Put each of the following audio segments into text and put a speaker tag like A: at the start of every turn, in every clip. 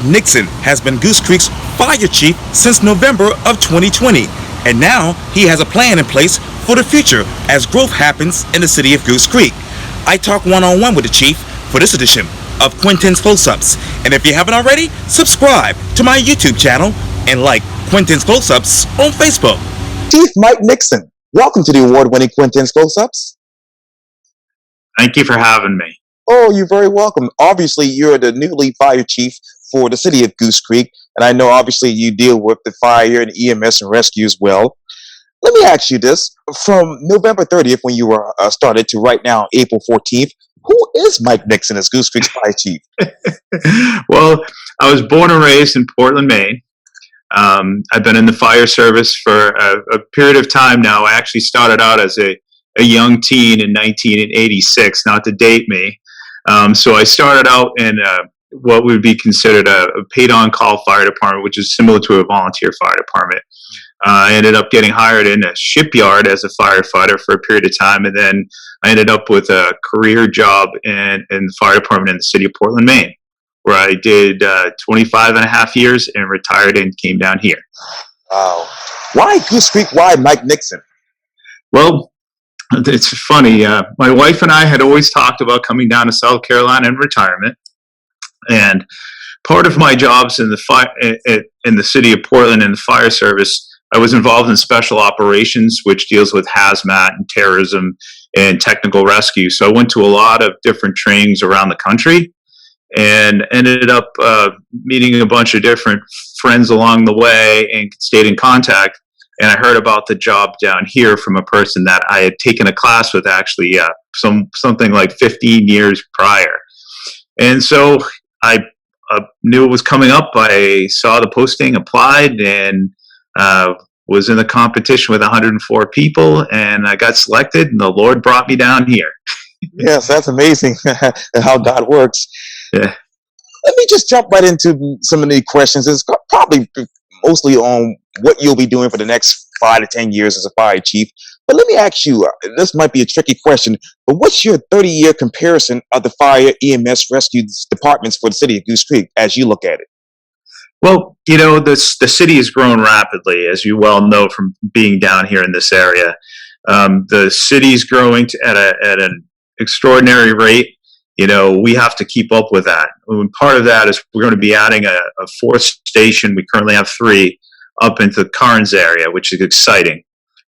A: Nixon has been Goose Creek's fire chief since November of 2020, and now he has a plan in place for the future as growth happens in the city of Goose Creek. I talk one-on-one with the chief for this edition of Quintin's Close-Ups, and if you haven't already, subscribe to my YouTube channel and like Quintin's Close-Ups on Facebook. Chief Mike Nixon, welcome to the award-winning Quintin's Close-Ups.
B: Thank you for having me.
A: Oh, you're very welcome. Obviously, you're the newly fire chief for the city of Goose Creek, and I know obviously you deal with the fire and EMS and rescue as well. Let me ask you this. From November 30th, when you were started, to right now, April 14th, who is Mike Nixon as Goose Creek's fire chief?
B: Well, I was born and raised in Portland, Maine. I've been in the fire service for a period of time now. I actually started out as a young teen in 1986, not to date me. So I started out in what would be considered a paid-on-call fire department, which is similar to a volunteer fire department. I ended up getting hired in a shipyard as a firefighter for a period of time, and then I ended up with a career job in the fire department in the city of Portland, Maine, where I did 25 and a half years and retired and came down here.
A: Wow. Why Goose Creek? Why Mike Nixon?
B: Well, it's funny. My wife and I had always talked about coming down to South Carolina in retirement, and part of my jobs in the city of Portland in the fire service, I was involved in special operations, which deals with hazmat and terrorism and technical rescue. So I went to a lot of different trainings around the country and ended up meeting a bunch of different friends along the way and stayed in contact. And I heard about the job down here from a person that I had taken a class with actually something like 15 years prior. And so I knew it was coming up. I saw the posting, applied, and was in the competition with 104 people, and I got selected, and the Lord brought me down here.
A: Yes, that's amazing how God works.
B: Yeah.
A: Let me just jump right into some of the questions. It's probably mostly on what you'll be doing for the next 5 to 10 years as a fire chief. But let me ask you, this might be a tricky question, but what's your 30-year comparison of the fire, EMS, rescue departments for the city of Goose Creek as you look at it?
B: Well, you know, the city has grown rapidly, as you well know from being down here in this area. The city's growing at an extraordinary rate. You know, we have to keep up with that. And part of that is we're going to be adding a fourth station. We currently have 3 up into the Carnes area, which is exciting.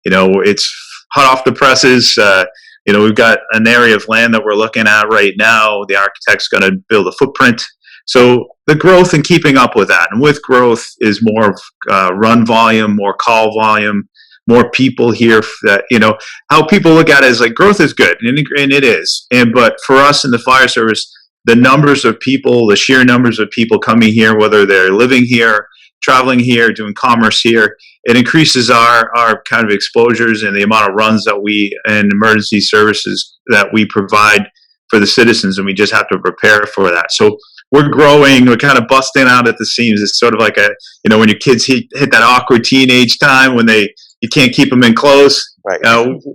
B: You know, it's hot off the presses. You know, we've got an area of land that we're looking at right now. The architect's going to build a footprint. So the growth and keeping up with that. And with growth is more run volume, more call volume, more people here. That, you know, how people look at it is like growth is good, and it is. But for us in the fire service, the numbers of people, the sheer numbers of people coming here, whether they're living here, traveling here, doing commerce here, it increases our kind of exposures and the amount of runs that we and emergency services that we provide for the citizens, and we just have to prepare for that. So we're growing, we're kind of busting out at the seams. It's sort of like when your kids hit that awkward teenage time when you can't keep them in close.
A: Right.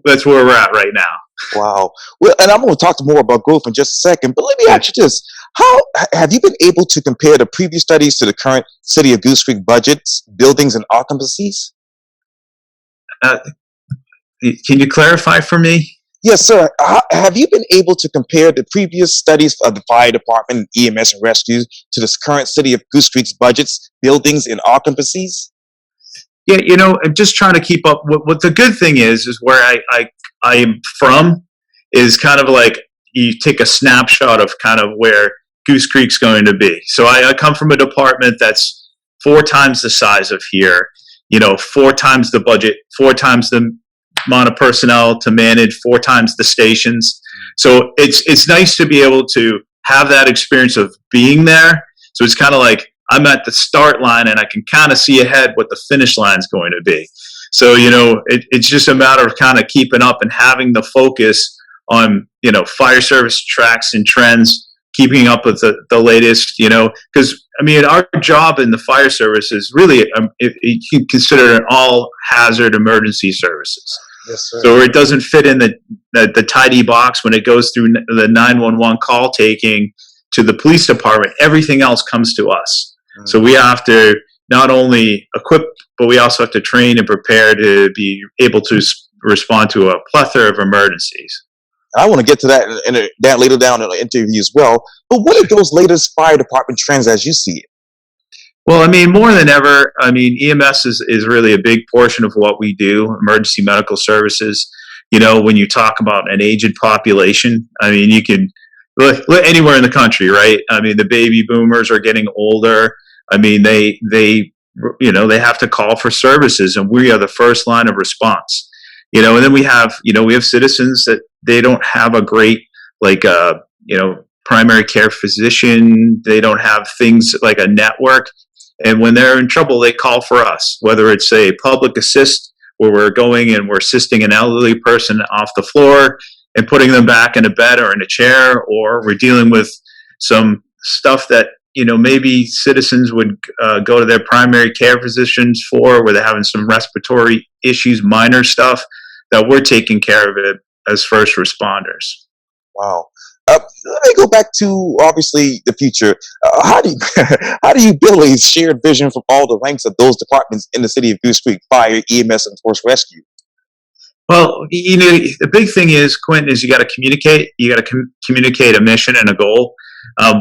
B: That's where we're at right now.
A: Wow. Well, and I'm going to talk more about growth in just a second, but let me ask you this. How have you been able to compare the previous studies to the current City of Goose Creek budgets, buildings, and occupancies?
B: Can you clarify for me?
A: Yes, sir. Have you been able to compare the previous studies of the fire department, EMS, and rescues to the current City of Goose Creek's budgets, buildings, and occupancies?
B: Yeah, you know, I'm just trying to keep up. What the good thing is where I am from is kind of like you take a snapshot of kind of where Goose Creek's going to be. So I come from a department that's 4 times the size of here, you know, 4 times the budget, 4 times the amount of personnel to manage, 4 times the stations. So it's nice to be able to have that experience of being there. So it's kind of like I'm at the start line and I can kind of see ahead what the finish line is going to be. So, you know, it's just a matter of kind of keeping up and having the focus on, you know, fire service tracks and trends, keeping up with the latest, you know, because, I mean, our job in the fire service is really, you can consider it all hazard emergency services.
A: Yes, sir.
B: So it doesn't fit in the tidy box when it goes through the 911 call taking to the police department. Everything else comes to us. So we have to not only equip, but we also have to train and prepare to be able to respond to a plethora of emergencies.
A: I want to get to that that later down in the interview as well. But what are those latest fire department trends as you see it?
B: Well, I mean, more than ever, I mean, EMS is really a big portion of what we do, emergency medical services. You know, when you talk about an aged population, I mean, you can look anywhere in the country, right? I mean, the baby boomers are getting older. I mean, they have to call for services, and we are the first line of response. You know, and then we have citizens that they don't have a great, like, primary care physician. They don't have things like a network. And when they're in trouble, they call for us, whether it's a public assist where we're going and we're assisting an elderly person off the floor and putting them back in a bed or in a chair, or we're dealing with some stuff that, maybe citizens would go to their primary care physicians for, where they're having some respiratory issues, minor stuff, that we're taking care of it as first responders.
A: Wow. Let me go back to obviously the future. How do you how do you build a shared vision from all the ranks of those departments in the city of Goose Creek: fire, EMS, and force rescue?
B: Well, the big thing is, Quintin, is you got to communicate. You got to communicate a mission and a goal.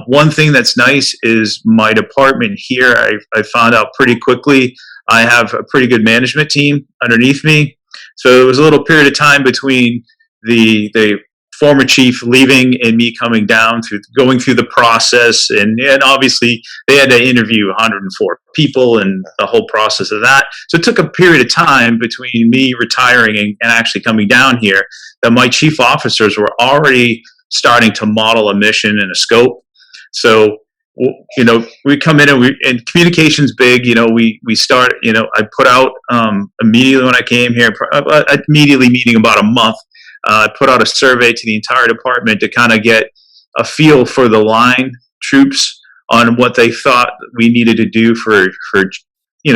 B: One thing that's nice is my department here, I found out pretty quickly, I have a pretty good management team underneath me. So it was a little period of time between the former chief leaving and me coming down going through the process, and obviously they had to interview 104 people and the whole process of that. So it took a period of time between me retiring and actually coming down here, that my chief officers were already starting to model a mission and a scope. So we come in and communication's big. We start. I put out immediately when I came here, immediately meeting about a month. I put out a survey to the entire department to kind of get a feel for the line troops on what they thought we needed to do for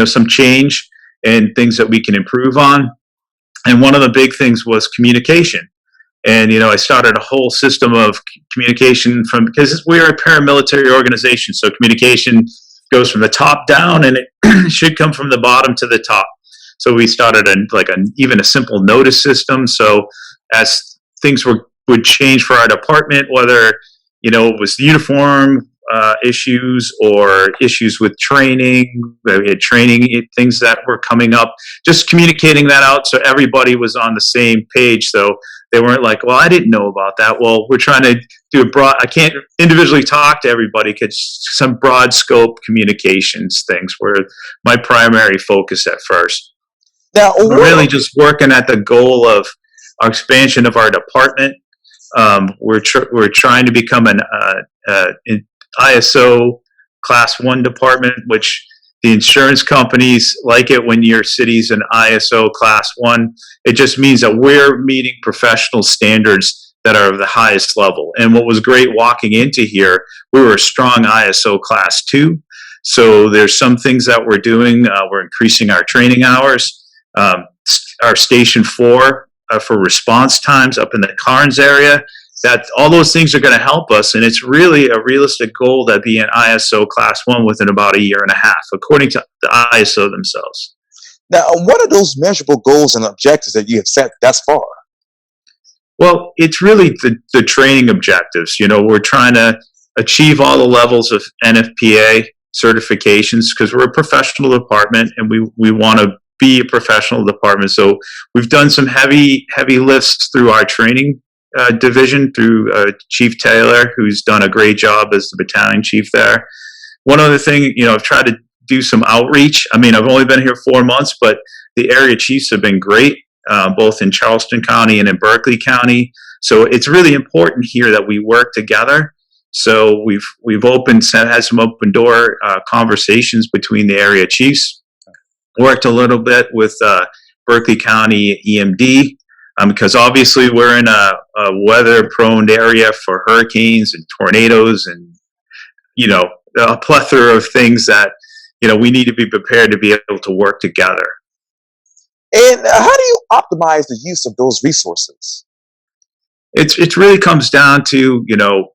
B: some change and things that we can improve on. And one of the big things was communication. And I started a whole system of communication because we're a paramilitary organization, so communication goes from the top down, and it should come from the bottom to the top. So we started even a simple notice system. So as things would change for our department, whether it was uniform issues or issues with training, we had training things that were coming up, just communicating that out so everybody was on the same page. So they weren't like, well, I didn't know about that. Well, we're trying to do I can't individually talk to everybody, because some broad scope communications things were my primary focus at first.
A: Now,
B: we're really just working at the goal of our expansion of our department. We're trying to become an ISO Class 1 department, which the insurance companies like it when your city's an ISO Class 1. It just means that we're meeting professional standards that are of the highest level. And what was great walking into here, we were a strong ISO Class 2. So there's some things that we're doing. We're increasing our training hours. Our Station 4 for response times up in the Carnes area, that all those things are going to help us. And it's really a realistic goal that be an ISO Class 1 within about a year and a half, according to the ISO themselves.
A: Now, what are those measurable goals and objectives that you have set thus far?
B: Well, it's really the training objectives. We're trying to achieve all the levels of NFPA certifications, because we're a professional department and we want to be a professional department. So we've done some heavy lifts through our training division, through Chief Taylor, who's done a great job as the battalion chief there. One other thing, I've tried to do some outreach. I mean, I've only been here 4 months, but the area chiefs have been great, both in Charleston County and in Berkeley County. So it's really important here that we work together. So we've had some open door conversations between the area chiefs. Worked a little bit with Berkeley County EMD, because obviously we're in a weather-prone area for hurricanes and tornadoes, and a plethora of things that we need to be prepared to be able to work together.
A: And how do you optimize the use of those resources?
B: It really comes down to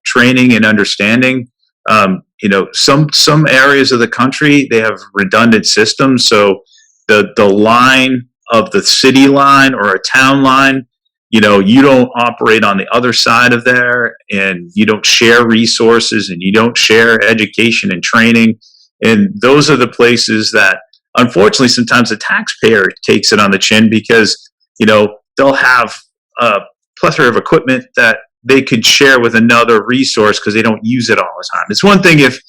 B: training and understanding. Some areas of the country, they have redundant systems. So the line of the city line or a town line, you don't operate on the other side of there, and you don't share resources, and you don't share education and training. And those are the places that, unfortunately, sometimes the taxpayer takes it on the chin, because, they'll have a plethora of equipment that they could share with another resource because they don't use it all the time. It's one thing if,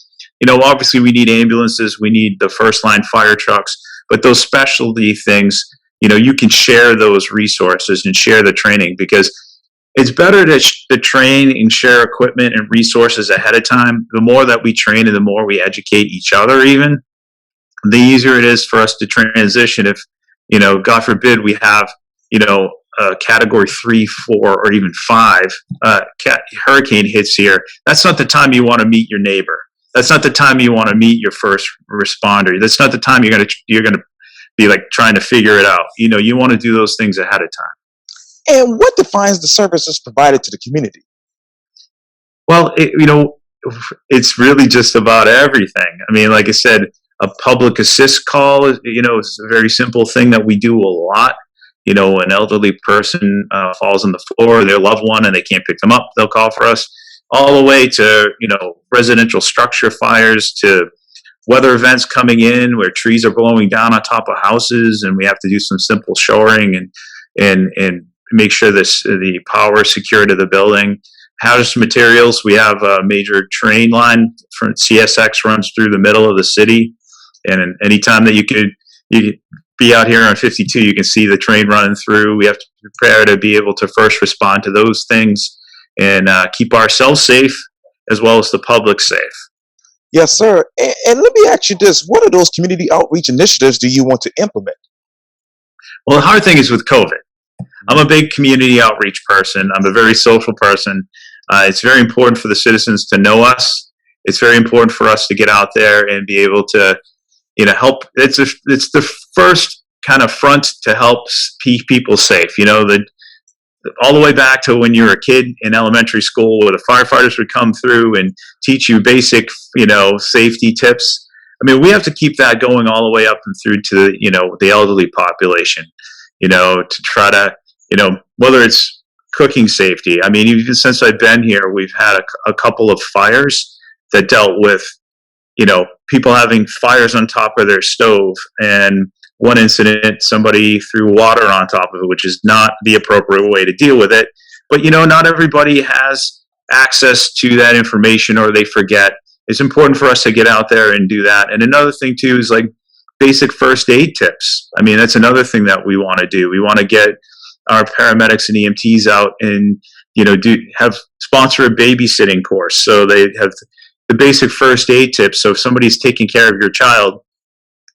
B: obviously we need ambulances, we need the first line fire trucks, but those specialty things, you can share those resources and share the training, because it's better to train and share equipment and resources ahead of time. The more that we train and the more we educate each other, even, the easier it is for us to transition. If, God forbid, we have, category 3, 4, or even 5 hurricane hits here, that's not the time you want to meet your neighbor. That's not the time you want to meet your first responder. That's not the time you're gonna be like trying to figure it out. You want to do those things ahead of time.
A: And what defines the services provided to the community?
B: Well, it's really just about everything. I mean, like I said, a public assist call is a very simple thing that we do a lot. An elderly person falls on the floor, their loved one, and they can't pick them up, they'll call for us. All the way to, residential structure fires, to weather events coming in where trees are blowing down on top of houses, and we have to do some simple shoring and make sure the power is secure to the building. Hazardous materials, we have a major train line from CSX runs through the middle of the city, and anytime that you could be out here on 52, you can see the train running through. We have to prepare to be able to first respond to those things and keep ourselves safe as well as the public safe.
A: Yes, sir. And let me ask you this. What are those community outreach initiatives do you want to implement?
B: Well, the hard thing is with COVID. I'm a big community outreach person. I'm a very social person. It's very important for the citizens to know us. It's very important for us to get out there and be able to, help. It's the first kind of front to help keep people safe. All the way back to when you were a kid in elementary school, where the firefighters would come through and teach you basic, safety tips. I mean, we have to keep that going all the way up and through to, the elderly population, to try to, whether it's cooking safety. I mean, even since I've been here, we've had a couple of fires that dealt with, people having fires on top of their stove, and one incident, somebody threw water on top of it, which is not the appropriate way to deal with it. But, not everybody has access to that information, or they forget. It's important for us to get out there and do that. And another thing, too, is like basic first aid tips. I mean, that's another thing that we want to do. We want to get our paramedics and EMTs out and, sponsor a babysitting course. So they have the basic first aid tips. So if somebody's taking care of your child,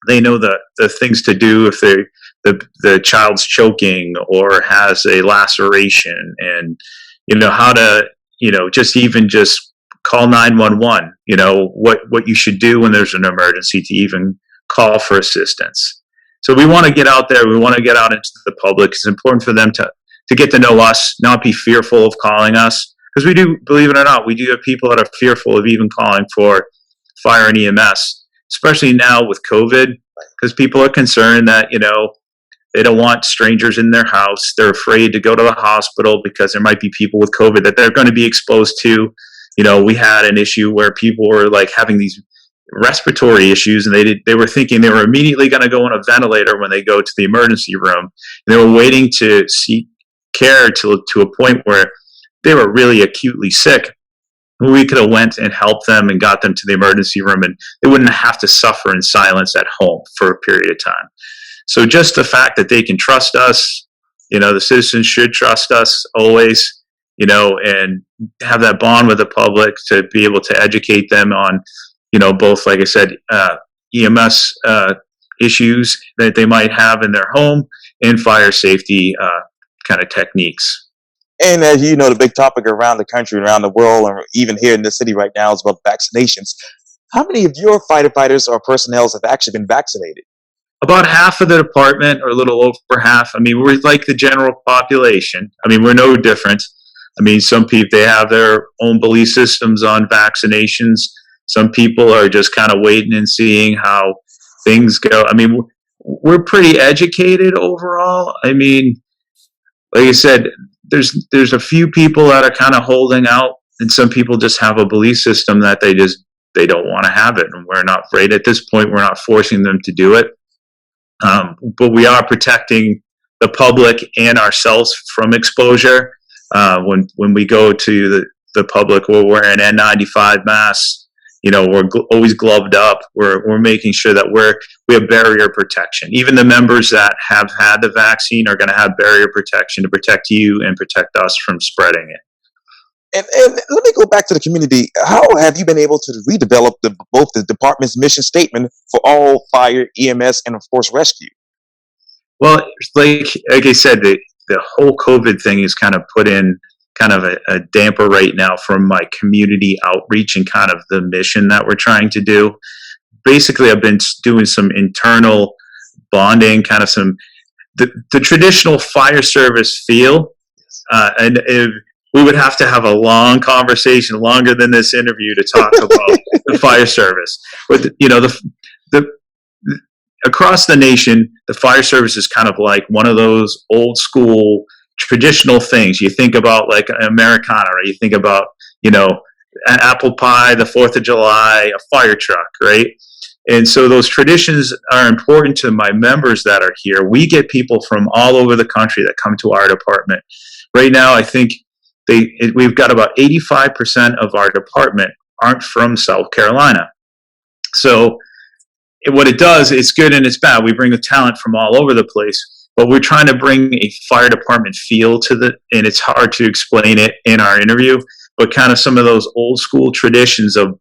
B: they know the things to do if the child's choking or has a laceration, and how to just call 911. What you should do when there's an emergency to even call for assistance. So we want to get out there. We want to get out into the public. It's important for them to get to know us, not be fearful of calling us, because we do, believe it or not, we do have people that are fearful of even calling for fire and EMS. Especially now with COVID, because people are concerned that, they don't want strangers in their house. They're afraid to go to the hospital because there might be people with COVID that they're going to be exposed to. We had an issue where people were like having these respiratory issues, and they were thinking they were immediately going to go on a ventilator when they go to the emergency room. And they were waiting to seek care to a point where they were really acutely sick. We could have went and helped them and got them to the emergency room, and they wouldn't have to suffer in silence at home for a period of time. So just the fact that they can trust us, the citizens should trust us always, and have that bond with the public to be able to educate them on, both, like I said, EMS issues that they might have in their home and fire safety kind of techniques.
A: And as you know, the big topic around the country, around the world, or even here in the city right now is about vaccinations. How many of your firefighters or personnel have actually been vaccinated?
B: About half of the department, or a little over half. I mean, we're like the general population. I mean, we're no different. I mean, some people, they have their own belief systems on vaccinations. Some people are just kind of waiting and seeing how things go. I mean, we're pretty educated overall. I mean, like I said, there's a few people that are kind of holding out, and some people just have a belief system that they don't want to have it, and we're not right at this point. We're not forcing them to do it, but we are protecting the public and ourselves from exposure. When we go to the public, we're wearing N95 masks. We're always gloved up. We're making sure that we have barrier protection. Even the members that have had the vaccine are going to have barrier protection to protect you and protect us from spreading it.
A: And let me go back to the community. How have you been able to redevelop both the department's mission statement for all fire, EMS, and of course rescue?
B: Well, like I said, the whole COVID thing is kind of put in kind of a damper right now from my community outreach and kind of the mission that we're trying to do. Basically, I've been doing some internal bonding, kind of the traditional fire service feel, and we would have to have a long conversation, longer than this interview, to talk about the fire service. But across the nation, the fire service is kind of like one of those old school traditional things. You think about like an Americana, right? You think about, an apple pie, the 4th of July, a fire truck, right? And so those traditions are important to my members that are here. We get people from all over the country that come to our department. Right now, I think we've got about 85% of our department aren't from South Carolina. So what it does, it's good and it's bad. We bring the talent from all over the place, but we're trying to bring a fire department feel and it's hard to explain it in our interview, but kind of some of those old school traditions of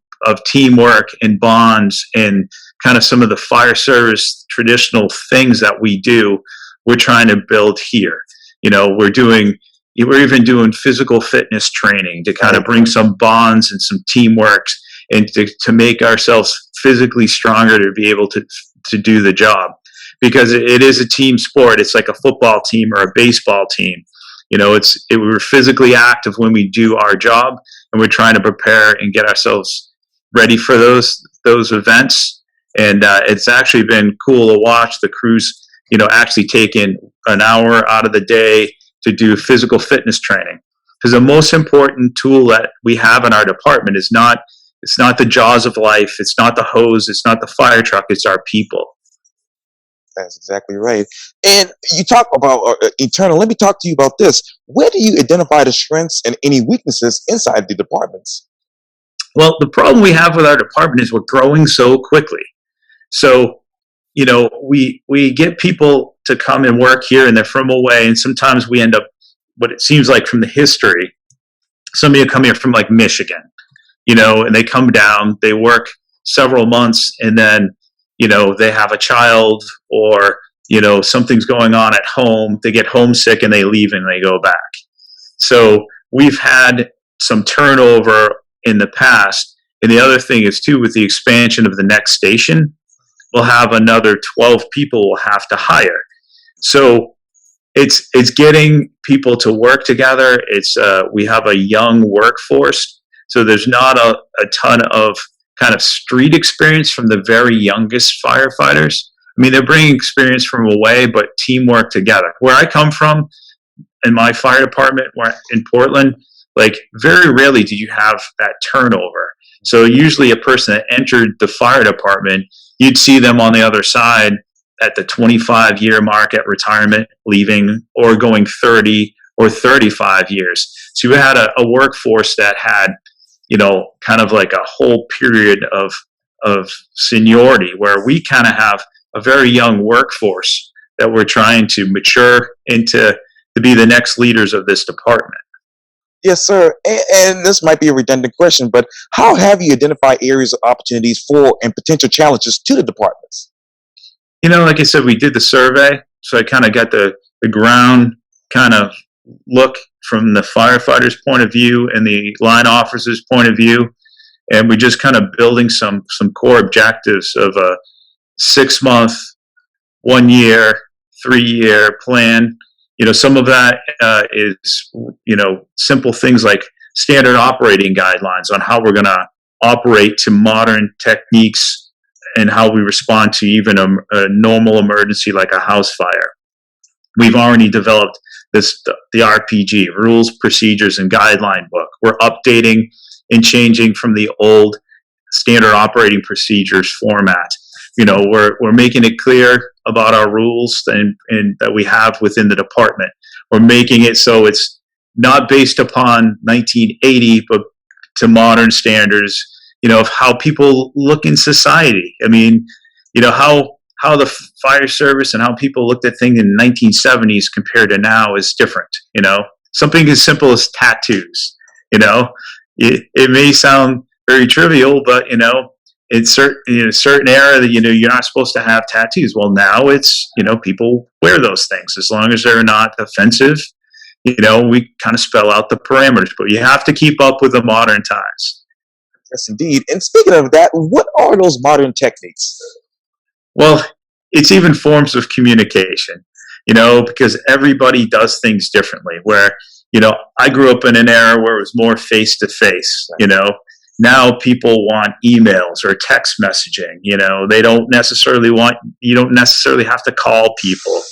B: teamwork and bonds and kind of some of the fire service traditional things that we do, we're trying to build here. We're even doing physical fitness training to kind of bring some bonds and some teamwork and to make ourselves physically stronger to be able to do the job, because it is a team sport. It's like a football team or a baseball team. We're physically active when we do our job, and we're trying to prepare and get ourselves ready for those events. And it's actually been cool to watch the crews, actually taking an hour out of the day to do physical fitness training. Because the most important tool that we have in our department is it's not the jaws of life. It's not the hose. It's not the fire truck. It's our people.
A: That's exactly right. And you talk about internal. Let me talk to you about this. Where do you identify the strengths and any weaknesses inside the departments?
B: Well, the problem we have with our department is we're growing so quickly. So, we get people to come and work here, and they're from away, and sometimes we end up, what it seems like from the history, somebody will come here from like Michigan, and they come down, they work several months, and then, they have a child, or, something's going on at home, they get homesick and they leave and they go back. So we've had some turnover in the past. And the other thing is too, with the expansion of the next station, we'll have another 12 people we'll have to hire. So it's getting people to work together. We have a young workforce, so there's not a ton of kind of street experience from the very youngest firefighters. I mean, they're bringing experience from away, but teamwork together. Where I come from, in my fire department in Portland, like very rarely do you have that turnover. So usually a person that entered the fire department, you'd see them on the other side at the 25-year mark at retirement, leaving, or going 30 or 35 years. So you had a workforce that had, kind of like a whole period of seniority, where we kind of have a very young workforce that we're trying to mature into to be the next leaders of this department.
A: Yes, sir. And this might be a redundant question, but how have you identified areas of opportunities for and potential challenges to the departments?
B: Like I said, we did the survey, so I kind of got the ground kind of look from the firefighters' point of view and the line officers' point of view, and we're just kind of building some core objectives of a 6-month, 1 year, 3-year plan. Some of that is, simple things like standard operating guidelines on how we're going to operate to modern techniques and how we respond to even a normal emergency like a house fire. We've already developed the RPG, rules, procedures, and guideline book. We're updating and changing from the old standard operating procedures format. We're making it clear about our rules and that we have within the department. We're making it so it's not based upon 1980, but to modern standards, of how people look in society. I mean, how the fire service and how people looked at things in the 1970s compared to now is different. Something as simple as tattoos. It may sound very trivial, but in a certain era that you're not supposed to have tattoos. Well, now it's people wear those things as long as they're not offensive. We kind of spell out the parameters, but you have to keep up with the modern times.
A: Yes, indeed. And speaking of that, what are those modern techniques?
B: Well, it's even forms of communication, because everybody does things differently. Where, I grew up in an era where it was more face to face, Now people want emails or text messaging. You don't necessarily have to call people.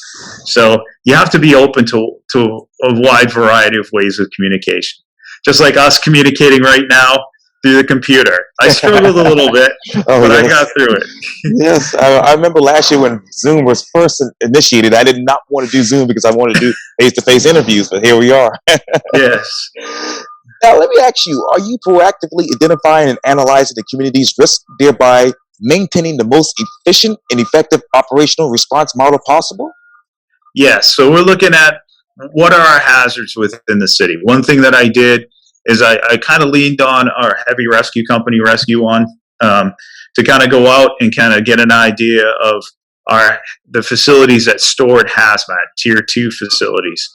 B: So you have to be open to a wide variety of ways of communication. Just like us communicating right now through the computer. I struggled a little bit, but yes. I got through it.
A: Yes, I remember last year when Zoom was first initiated, I did not want to do Zoom because I wanted to do face-to-face interviews, but here we are.
B: Yes.
A: Now, let me ask you, are you proactively identifying and analyzing the community's risk, thereby maintaining the most efficient and effective operational response model possible?
B: Yes, so we're looking at what are our hazards within the city. One thing that I did is I kind of leaned on our heavy rescue company, Rescue One, to kind of go out and kind of get an idea of the facilities that stored hazmat, tier 2 facilities,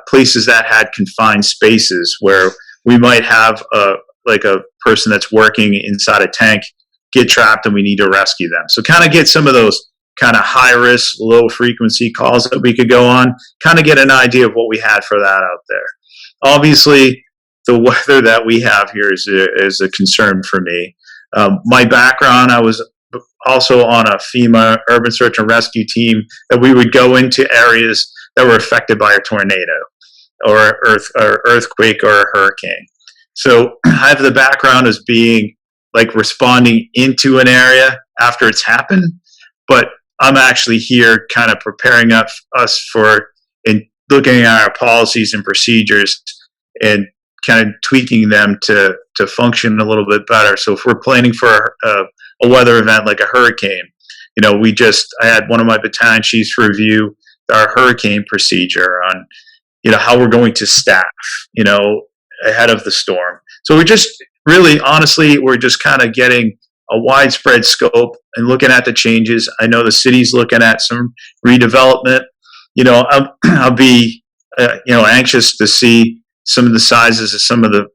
B: places that had confined spaces where we might have a person that's working inside a tank get trapped and we need to rescue them. So kind of get some of those kind of high risk, low frequency calls that we could go on, kind of get an idea of what we had for that out there. Obviously, the weather that we have here is a concern for me. My background, I was also on a FEMA urban search and rescue team that we would go into areas that were affected by a tornado or earthquake or a hurricane. So I have the background as being like responding into an area after it's happened, but I'm actually here kind of preparing us for and looking at our policies and procedures and kind of tweaking them to function a little bit better. So if we're planning for a weather event like a hurricane, I had one of my battalion chiefs review our hurricane procedure on, how we're going to staff, ahead of the storm. So we're just really, honestly, we're just kind of getting a widespread scope and looking at the changes. I know the city's looking at some redevelopment. I'll be, anxious to see some of the sizes of some of the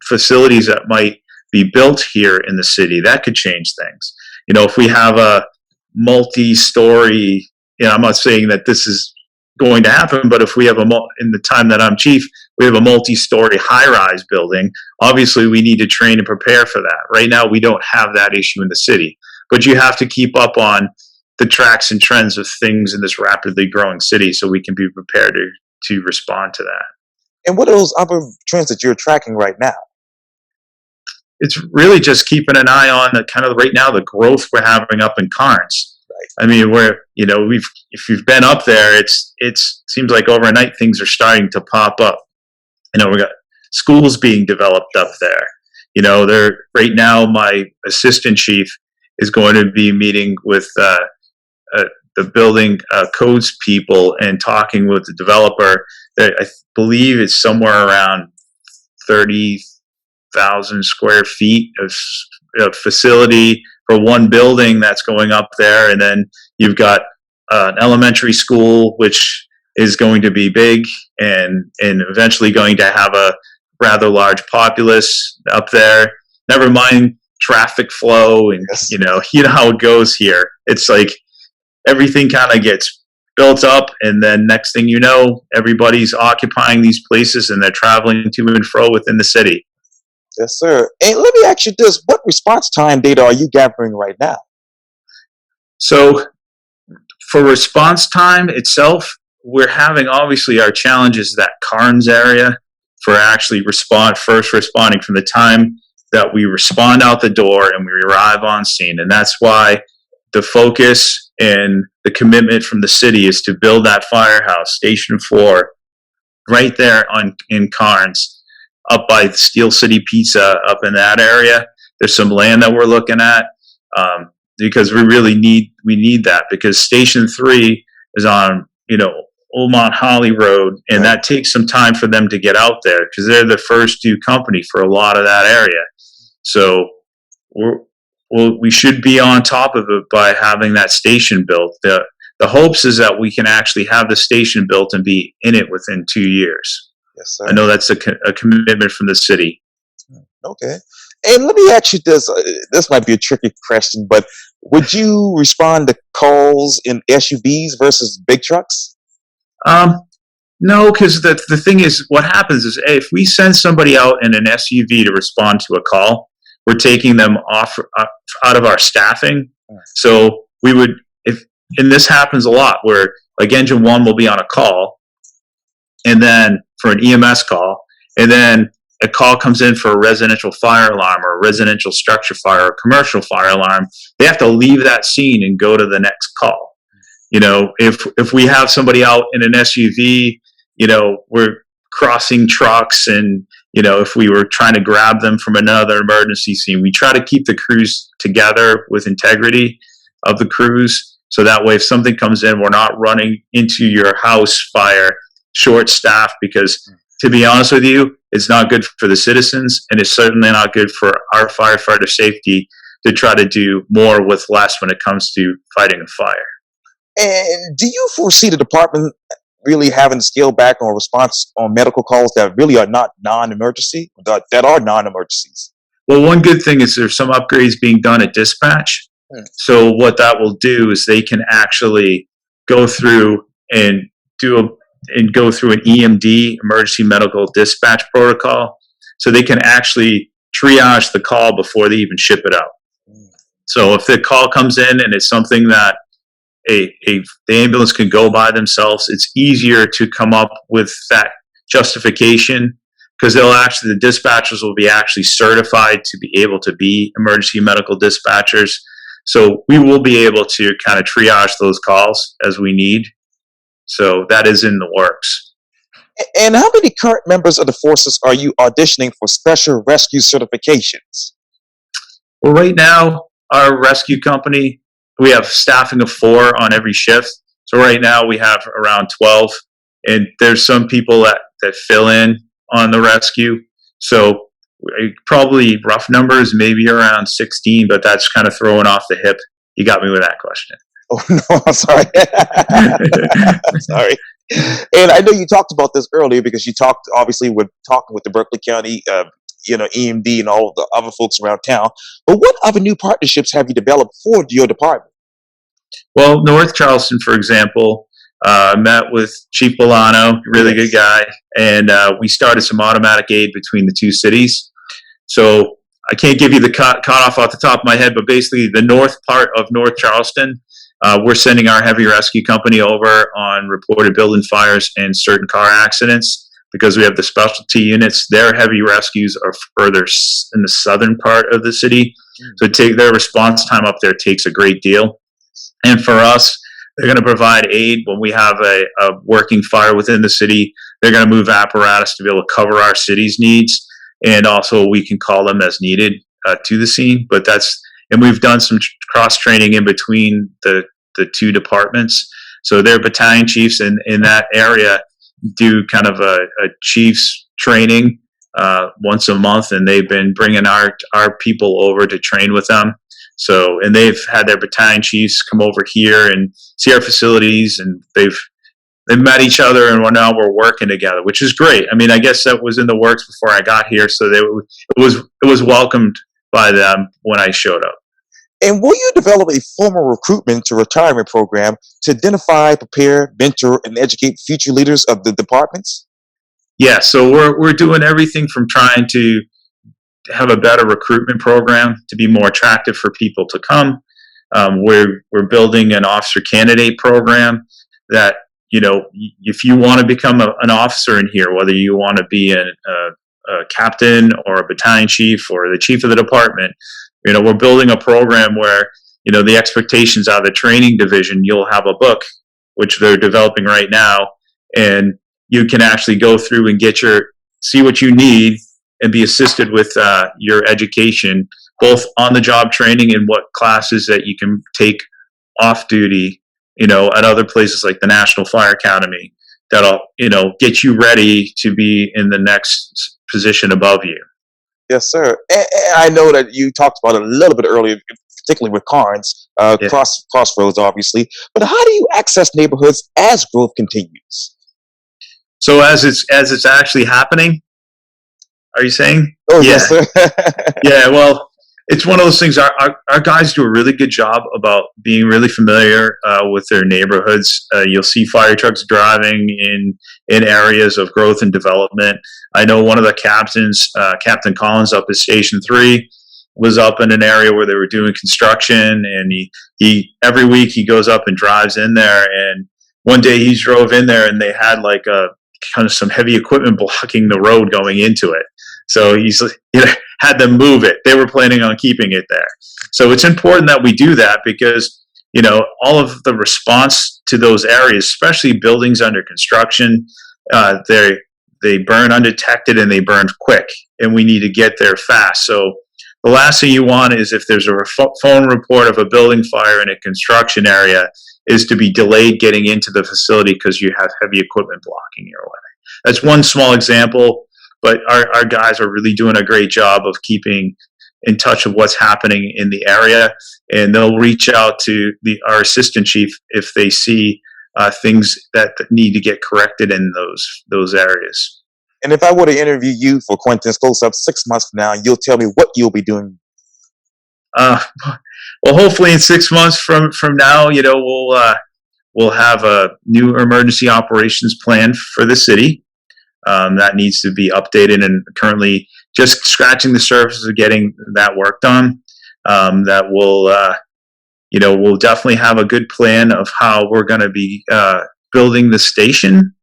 B: facilities that might be built here in the city. That could change things. If we have a multi-story, I'm not saying that this is going to happen, but if we have in the time that I'm chief, we have a multi-story high-rise building, obviously we need to train and prepare for that. Right now, we don't have that issue in the city, but you have to keep up on the tracks and trends of things in this rapidly growing city so we can be prepared to respond to that.
A: And what are those other trends that you're tracking right now?
B: It's really just keeping an eye on the kind of right now the growth we're having up in Carnes. Right. I mean, if you've been up there, it seems like overnight things are starting to pop up. We got schools being developed up there. Right now my assistant chief is going to be meeting with the building codes people and talking with the developer. I believe it's somewhere around 30,000 square feet of facility for one building that's going up there. And then you've got an elementary school, which is going to be big and eventually going to have a rather large populace up there. Never mind traffic flow and,
A: yes.
B: You know how it goes here. It's like everything kind of gets built up, and then next thing you know, everybody's occupying these places and they're traveling to and fro within the city.
A: Yes, sir. And let me ask you this: what response time data are you gathering right now?
B: So for response time itself, we're having obviously our challenges that Carnes area for actually first responding from the time that we respond out the door and we arrive on scene. And that's why the focus and the commitment from the city is to build that firehouse, Station 4, right there in Carnes, up by Steel City Pizza, up in that area. There's some land that we're looking at, because we need that, because Station 3 is on Old Mount Holly Road, and
A: Right.
B: that takes some time for them to get out there because they're the first due company for a lot of that area. So we should be on top of it by having that station built. The hopes is that we can actually have the station built and be in it within 2 years.
A: Yes, sir.
B: I know that's a commitment from the city.
A: Okay. And let me ask you this. This might be a tricky question, but would you respond to calls in SUVs versus big trucks?
B: Um, no, because the thing is, what happens is, if we send somebody out in an SUV to respond to a call, we're taking them off out of our staffing. So we would, and this happens a lot, where like Engine One will be on a call, and then for an EMS call, and then a call comes in for a residential fire alarm or a residential structure fire or a commercial fire alarm. They have to leave that scene and go to the next call. If we have somebody out in an SUV, we're crossing trucks, and if we were trying to grab them from another emergency scene, we try to keep the crews together with integrity of the crews, so that way if something comes in, we're not running into your house fire short staffed, because to be honest with you, it's not good for the citizens, and it's certainly not good for our firefighter safety to try to do more with less when it comes to fighting a fire.
A: And do you foresee the department really having to scale back on response on medical calls that really are not non-emergency, that are non-emergencies?
B: Well, one good thing is there's some upgrades being done at dispatch. So what that will do is they can actually go through and go through an EMD, emergency medical dispatch protocol. So they can actually triage the call before they even ship it out. So if the call comes in and it's something that the ambulance can go by themselves, it's easier to come up with that justification, because the dispatchers will be actually certified to be able to be emergency medical dispatchers. So we will be able to kind of triage those calls as we need. So that is in the works.
A: And how many current members of the forces are you auditioning for special rescue certifications?
B: Well, right now, our rescue company, we have staffing of 4 on every shift. So right now we have around 12, and there's some people that fill in on the rescue. So probably rough numbers, maybe around 16, but that's kind of throwing off the hip. You got me with that question.
A: Oh no, I'm sorry. I'm sorry. And I know you talked about this earlier because you talked obviously with talking with the Berkeley County, EMD and all the other folks around town. But what other new partnerships have you developed for your department?
B: Well, North Charleston, for example, met with Chief Bolano, really good guy, and we started some automatic aid between the two cities. So I can't give you the cutoff off the top of my head, but basically the north part of North Charleston, we're sending our heavy rescue company over on reported building fires and certain car accidents, because we have the specialty units. Their heavy rescues are further in the southern part of the city. So their response time up there takes a great deal. And for us, they're going to provide aid when we have a working fire within the city. They're going to move apparatus to be able to cover our city's needs. And also we can call them as needed to the scene. And we've done some cross training in between the two departments. So their battalion chiefs in that area do kind of a chiefs training once a month, and they've been bringing our people over to train with them. So, and they've had their battalion chiefs come over here and see our facilities, and they've met each other, and now we're working together, which is great. I mean, I guess that was in the works before I got here, so it was welcomed by them when I showed up.
A: And will you develop a formal recruitment to retirement program to identify, prepare, mentor, and educate future leaders of the departments?
B: Yeah, so we're doing everything from trying to have a better recruitment program to be more attractive for people to come. We're building an officer candidate program that, if you want to become an officer in here, whether you want to be a captain or a battalion chief or the chief of the department, we're building a program where, the expectations out of the training division, you'll have a book, which they're developing right now, and you can actually go through and see what you need and be assisted with your education, both on the job training and what classes that you can take off duty, at other places like the National Fire Academy that'll, get you ready to be in the next position above you.
C: Yes, sir. And I know that you talked about it a little bit earlier, particularly with Carnes,
B: Yeah.
C: Crossroads, obviously. But how do you access neighborhoods as growth continues?
B: So as it's actually happening, are you saying?
C: Oh,
B: Yeah.
C: yes, sir.
B: Yeah, well, it's one of those things. Our guys do a really good job about being really familiar with their neighborhoods. You'll see fire trucks driving in areas of growth and development. I know one of the captains, Captain Collins, up at Station 3, was up in an area where they were doing construction, and he every week he goes up and drives in there. And one day he drove in there, and they had like a kind of some heavy equipment blocking the road going into it. So he's had them move it. They were planning on keeping it there. So it's important that we do that because, all of the response to those areas, especially buildings under construction, they burn undetected and they burn quick, and we need to get there fast. So the last thing you want is, if there's a phone report of a building fire in a construction area, is to be delayed getting into the facility because you have heavy equipment blocking your way. That's one small example. But our guys are really doing a great job of keeping in touch with what's happening in the area, and they'll reach out to our assistant chief if they see things that need to get corrected in those areas.
C: And if I were to interview you for Quintin's Close-Up 6 months from now, you'll tell me what you'll be doing.
B: Well, hopefully in 6 months from now, we'll have a new emergency operations plan for the city. That needs to be updated, and currently just scratching the surface of getting that work done. That we'll definitely have a good plan of how we're going to be building the station.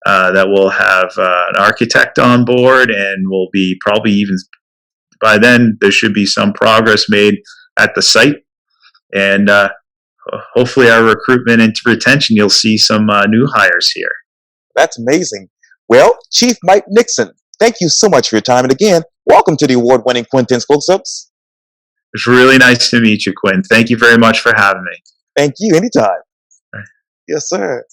B: That we'll have an architect on board, and we'll be probably even by then there should be some progress made at the site. And hopefully our recruitment and retention, you'll see some new hires here.
C: That's amazing. Well, Chief Mike Nixon, thank you so much for your time. And again, welcome to the award-winning Quintin's Close-Ups.
B: It's really nice to meet you, Quinn. Thank you very much for having me.
C: Thank you. Anytime. Yes, sir.